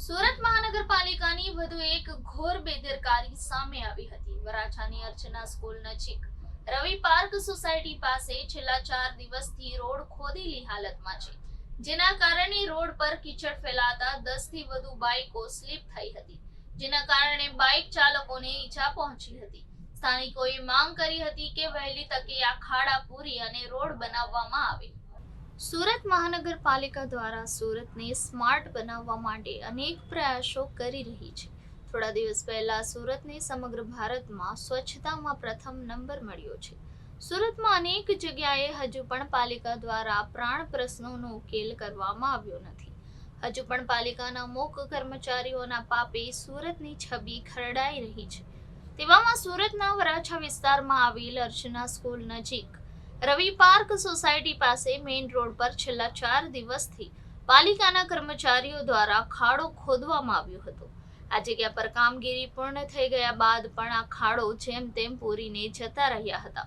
સુરત મહાનગરપાલિકાની વધુ એક ઘોર બેદરકારી સામે આવી હતી। વરાછાની અર્ચના સ્કૂલ નજીક રવિ પાર્ક સોસાયટી પાસે છેલ્લા 4 દિવસથી રોડ ખોદેલી હાલતમાં છે, જેના કારણે રોડ પર કીચડ ફેલાતા 10 થી વધુ બાઇકો સ્લીપ થઈ હતી, જેના કારણે બાઇક ચાલકોને ઈજા પહોંચી હતી। સ્થાનિકોએ માંગ કરી હતી કે વહેલી તકે આ ખાડા પૂરી અને રોડ બનાવવામાં આવે। સુરત મહાનગરપાલિકા દ્વારા સુરતને સ્માર્ટ બનાવવા માટે અનેક પ્રયાસો કરી રહી છે। થોડા દિવસ પહેલા સુરતને સમગ્ર ભારતમાં સ્વચ્છતામાં પ્રથમ નંબર મળ્યો છે। સુરતમાં અનેક જગ્યાએ હજુ પણ પાલિકા દ્વારા પ્રાણ પ્રશ્નોનો ઉકેલ કરવામાં આવ્યો નથી। હજુ પણ પાલિકાના મુખ્ય કર્મચારીઓના પાપે સુરતની છબી ખરડાઈ રહી છે। તેવામાં સુરતના વરાછા વિસ્તારમાં આવેલ અર્ચના સ્કૂલ નજીક રવિ પાર્ક સોસાયટી પાસે મેઇન રોડ પર છેલ્લા 4 દિવસથી પાલિકાના કર્મચારીઓ દ્વારા ખાડો ખોદવામાં આવ્યો હતો। આ જગ્યા પર કામગીરી પૂર્ણ થઈ ગયા બાદ પણ આ ખાડો જેમ તેમ પૂરીને જતા રહ્યા હતા,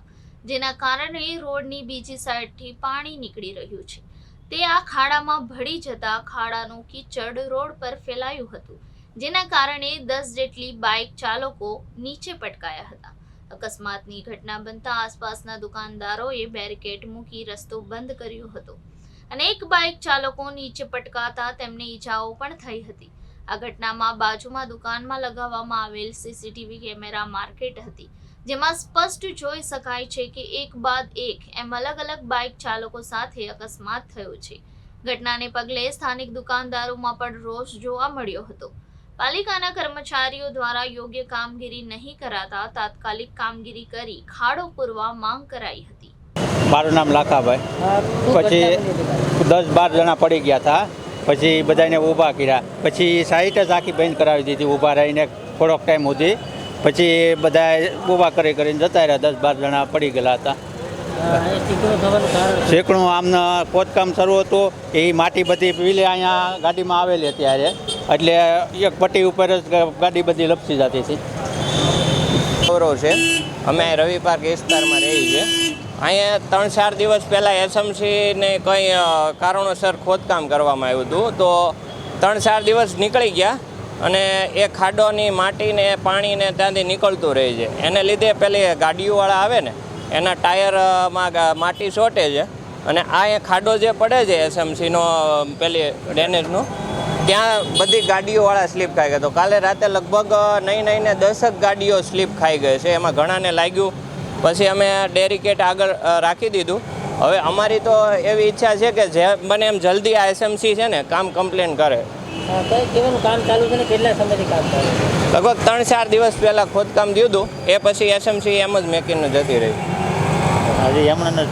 જેના કારણે રોડની બીજી સાઈડથી પાણી નીકળી રહ્યું છે। તે આ ખાડામાં ભળી જતા ખાડાનું કીચડ રોડ પર ફેલાયું હતું, જેના કારણે 10 જેટલી બાઇક ચાલકો નીચે પટકાયા હતા। અકસ્માતની ઘટના બનતા આસપાસના દુકાનદારોએ બેરિકેડ મૂકી રસ્તો બંધ કર્યો હતો અને એક બાઇક ચાલકો નીચે પટકાતા તેમને ઈજાઓ પણ થઈ હતી। આ ઘટનામાં બાજુમાં દુકાનમાં લગાવવામાં આવેલ સીસીટીવી કેમેરા માર્કેટ હતી, જેમાં સ્પષ્ટ જોઈ શકાય છે કે એક બાદ એક એમ અલગ અલગ બાઇક ચાલકો સાથે અકસ્માત થયો છે। ઘટનાને પગલે સ્થાનિક દુકાનદારોમાં પણ રોષ જોવા મળ્યો હતો। પાલિકાના કર્મચારીઓ દ્વારા યોગ્ય કામગીરી નહીં કરાતા તાત્કાલિક કામગીરી કરી ખાડો પૂરવા માંગ કરાઈ હતી। મારું નામ લાખાભાઈ। પછી 10-12 જણા પડી ગયા હતા, પછી બધાને ઊભા કર્યા, પછી સાઈટ જ આખી બંધ કરાવી દીધી ઊભા રહીને થોડોક ટાઈમ સુધી। પછી બધા ઊભા કરીને જતા રહ્યા, 10-12 જણા પડી ગયેલા હતા। શેકણું આમને ખોદકામ શરૂ હતું, એ માટી બધી પીલે અહીંયા ગાડીમાં આવેલી અત્યારે, એટલે એક પટ્ટી ઉપર જ ગાડી બધી લપસી જતી હતી। ગૌરવ છે, અમે રવિ પાર્ક વિસ્તારમાં રહીએ છીએ। અહીંયા 3-4 દિવસ પહેલાં એસએમસીને કંઈ કારણોસર ખોદકામ કરવામાં આવ્યું હતું, તો 3-4 દિવસ નીકળી ગયા અને એ ખાડોની માટીને પાણીને ત્યાંથી નીકળતું રહે છે। એને લીધે પેલી ગાડીઓવાળા આવે ને એના ટાયરમાં માટી ચોંટે છે અને આ એ ખાડો જે પડે છે એસએમસીનો પેલી ડેનેજનો, ત્યાં બધી ગાડીઓવાળા સ્લીપ ખાઈ ગયા। તો કાલે રાતે લગભગ નહીં 10 ગાડીઓ સ્લીપ ખાઈ ગઈ છે, એમાં ઘણાને લાગ્યું। પછી અમે બેરિકેડ આગળ રાખી દીધું। હવે અમારી તો એવી ઈચ્છા છે કે જે બને એમ જલ્દી આ એસએમસી છે ને કામ કમ્પ્લેન કરે। કામ ચાલુ છે ને કેટલા સમયથી કામ ચાલુ? લગભગ 3-4 દિવસ પહેલાં ખોદકામ થયું હતું, એ પછી એસએમસી એમ જ મેકીને જતી રહી। હજી એમણે